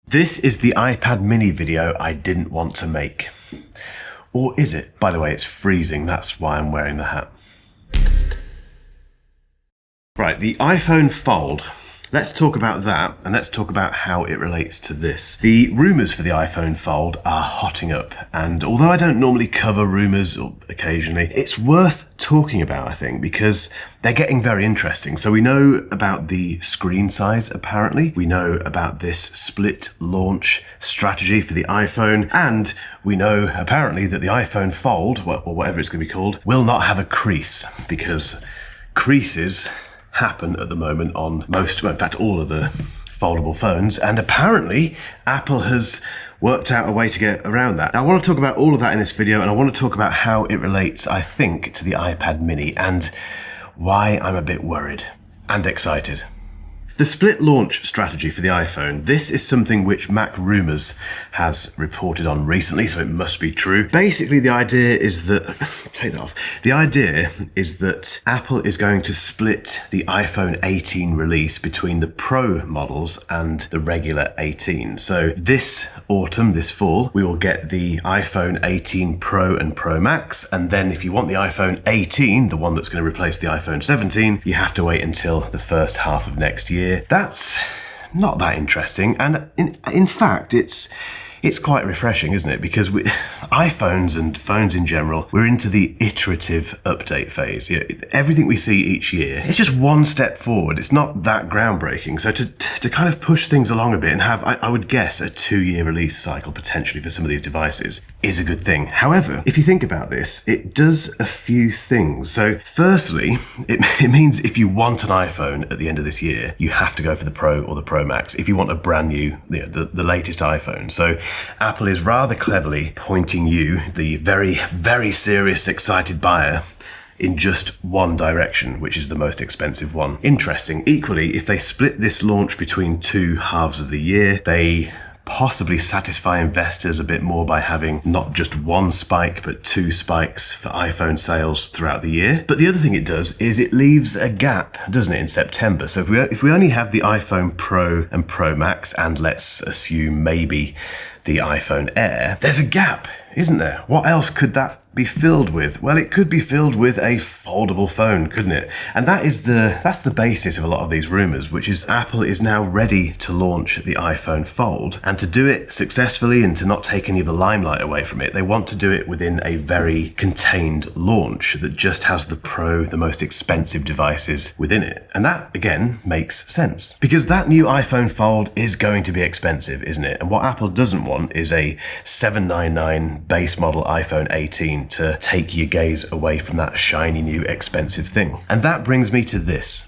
This is the iPad mini video I didn't want to make. Or is it? By the way, it's freezing, that's why I'm wearing the hat. Right, the iPhone Fold. Let's talk about that, and let's talk about how it relates to this. The rumours for the iPhone Fold are hotting up, and although I don't normally cover rumours, or occasionally, it's worth talking about, I think, because they're getting very interesting. So we know about the screen size, apparently. We know about this split launch strategy for the iPhone, and we know, apparently, that the iPhone Fold, or whatever it's going to be called, will not have a crease, because creases happen at the moment on most, in fact all of the foldable phones, and apparently Apple has worked out a way to get around that. Now, I want to talk about all of that in this video, and I want to talk about how it relates, I think, to the iPad mini and why I'm a bit worried and excited. The split launch strategy for the iPhone, this is something which MacRumors has reported on recently, so it must be true. Basically, the idea is that, take that off. The idea is that Apple is going to split the iPhone 18 release between the Pro models and the regular 18. So this autumn, this fall, we will get the iPhone 18 Pro and Pro Max, and then if you want the iPhone 18, the one that's going to replace the iPhone 17, you have to wait until the first half of next year. That's not that interesting, and in fact it's quite refreshing, isn't it? Because iPhones and phones in general, we're into the iterative update phase. Everything we see each year, it's just one step forward. It's not that groundbreaking. So to kind of push things along a bit and have, I would guess, a 2-year release cycle potentially for some of these devices is a good thing. However, if you think about this, it does a few things. So firstly, it means if you want an iPhone at the end of this year, you have to go for the Pro or the Pro Max if you want a brand new, the latest iPhone. So Apple is rather cleverly pointing you, the very, very serious, excited buyer, in just one direction, which is the most expensive one. Interesting. Equally, if they split this launch between two halves of the year, they possibly satisfy investors a bit more by having not just one spike, but two spikes for iPhone sales throughout the year. But the other thing it does is it leaves a gap, doesn't it, in September? So if we only have the iPhone Pro and Pro Max, and let's assume maybe the iPhone Air, there's a gap, isn't there? What else could that be filled with? Well, it could be filled with a foldable phone, couldn't it? And that's the basis of a lot of these rumors, which is Apple is now ready to launch the iPhone Fold, and to do it successfully and to not take any of the limelight away from it, they want to do it within a very contained launch that just has the Pro, the most expensive devices within it. And that, again, makes sense, because that new iPhone Fold is going to be expensive, isn't it? And what Apple doesn't want is a $799 base model iPhone 18 to take your gaze away from that shiny new expensive thing. And that brings me to this.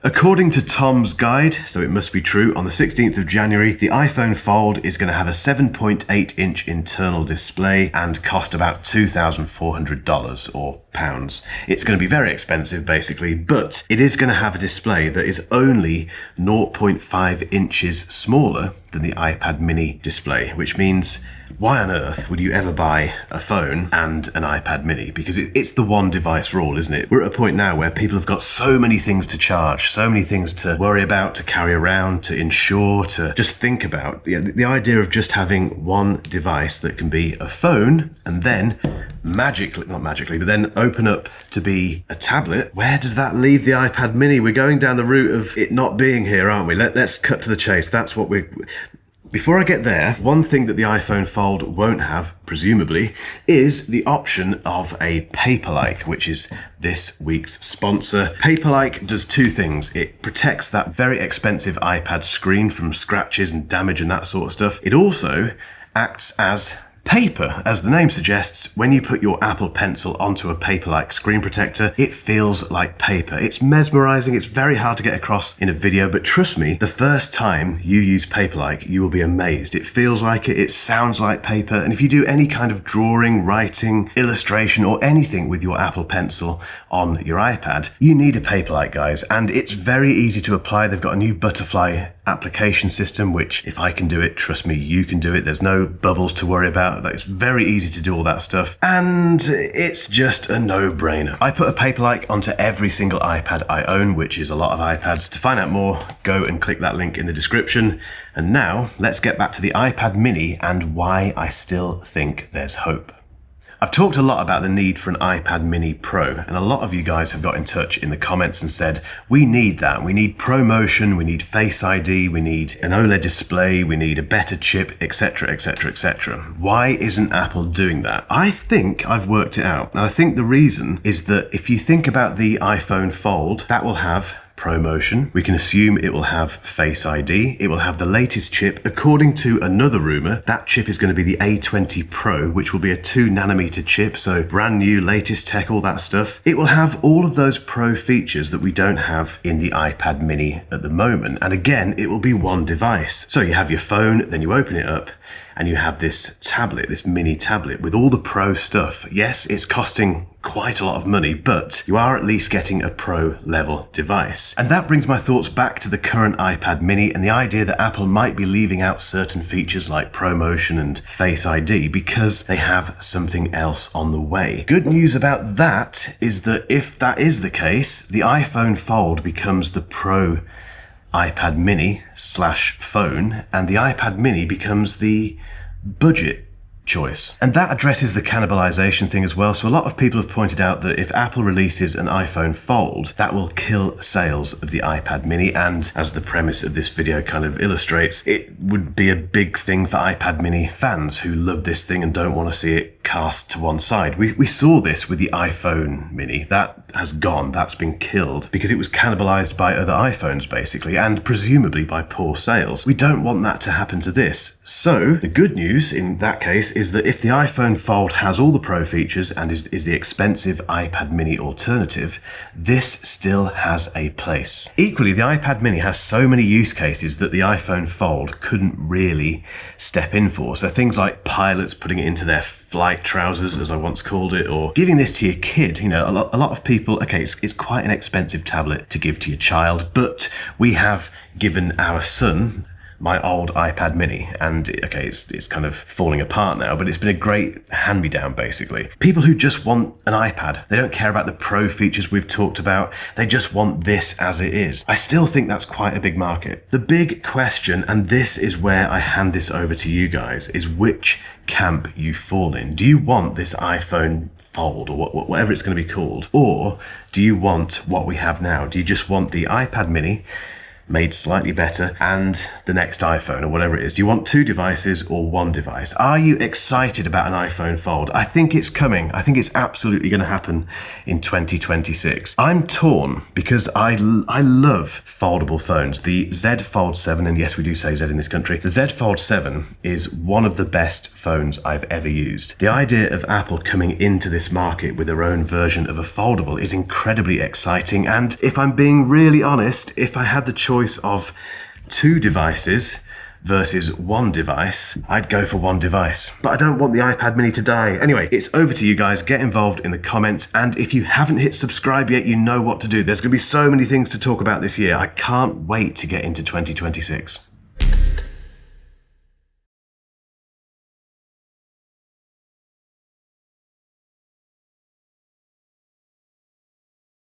According to Tom's guide, so it must be true, on the 16th of January, the iPhone Fold is going to have a 7.8-inch internal display and cost about $2,400 or pounds. It's going to be very expensive, basically, but it is going to have a display that is only 0.5 inches smaller than the iPad mini display, which means why on earth would you ever buy a phone and an iPad mini? Because it's the one device rule, isn't it? We're at a point now where people have got so many things to charge, so many things to worry about, to carry around, to insure, to just think about. The idea of just having one device that can be a phone and then not magically, but then open up to be a tablet. Where does that leave the iPad mini? We're going down the route of it not being here, aren't we? Let's cut to the chase. That's what Before I get there, one thing that the iPhone Fold won't have, presumably, is the option of a Paperlike, which is this week's sponsor. Paperlike does two things. It protects that very expensive iPad screen from scratches and damage and that sort of stuff. It also acts as paper. As the name suggests, when you put your Apple Pencil onto a Paperlike screen protector, it feels like paper. It's mesmerizing. It's very hard to get across in a video, but trust me, the first time you use Paperlike, you will be amazed. It feels like it sounds like paper, and if you do any kind of drawing, writing, illustration, or anything with your Apple Pencil on your iPad, you need a Paperlike, guys, and it's very easy to apply. They've got a new butterfly application system, which if I can do it, trust me, you can do it. There's no bubbles to worry about. It's very easy to do all that stuff. And it's just a no-brainer. I put a Paperlike onto every single iPad I own, which is a lot of iPads. To find out more, go and click that link in the description. And now let's get back to the iPad mini and why I still think there's hope. I've talked a lot about the need for an iPad mini Pro, and a lot of you guys have got in touch in the comments and said, we need that. We need ProMotion, we need Face ID, we need an OLED display, we need a better chip, etc, etc, etc. Why isn't Apple doing that? I think I've worked it out, and I think the reason is that if you think about the iPhone Fold, that will have ProMotion. We can assume it will have Face ID. It will have the latest chip. According to another rumor, that chip is going to be the A20 Pro, which will be a 2nm chip, so brand new, latest tech, all that stuff. It will have all of those Pro features that we don't have in the iPad mini at the moment. And again, it will be one device. So you have your phone, then you open it up, and you have this tablet, this mini tablet with all the Pro stuff. Yes, it's costing quite a lot of money, but you are at least getting a Pro level device. And that brings my thoughts back to the current iPad mini and the idea that Apple might be leaving out certain features like ProMotion and Face ID because they have something else on the way. Good news about that is that if that is the case, the iPhone Fold becomes the Pro iPad mini / phone, and the iPad mini becomes the budget choice. And that addresses the cannibalization thing as well. So a lot of people have pointed out that if Apple releases an iPhone Fold, that will kill sales of the iPad mini. And as the premise of this video kind of illustrates, it would be a big thing for iPad mini fans who love this thing and don't want to see it cast to one side. We saw this with the iPhone mini. That has gone, that's been killed because it was cannibalized by other iPhones basically, and presumably by poor sales. We don't want that to happen to this. So the good news in that case is that if the iPhone Fold has all the Pro features and is the expensive iPad mini alternative, this still has a place. Equally, the iPad mini has so many use cases that the iPhone Fold couldn't really step in for. So things like pilots putting it into their flight trousers, as I once called it, or giving this to your kid. You know, a lot of people, okay, it's quite an expensive tablet to give to your child, but we have given our son my old iPad mini, and okay, it's kind of falling apart now, but it's been a great hand-me-down basically. People who just want an iPad, they don't care about the Pro features we've talked about, they just want this as it is. I still think that's quite a big market. The big question, and this is where I hand this over to you guys, is which camp you fall in. Do you want this iPhone Fold or whatever it's going to be called, or do you want what we have now? Do you just want the iPad mini made slightly better and the next iPhone or whatever it is? Do you want two devices or one device? Are you excited about an iPhone Fold? I think it's coming. I think it's absolutely going to happen in 2026. I'm torn because I love foldable phones. The Z Fold 7, and yes, we do say Z in this country, the Z Fold 7 is one of the best phones I've ever used. The idea of Apple coming into this market with their own version of a foldable is incredibly exciting, and if I'm being really honest, if I had the choice of two devices versus one device, I'd go for one device. But I don't want the iPad mini to die. Anyway, it's over to you guys. Get involved in the comments, and if you haven't hit subscribe yet, you know what to do. There's going to be so many things to talk about this year. I can't wait to get into 2026.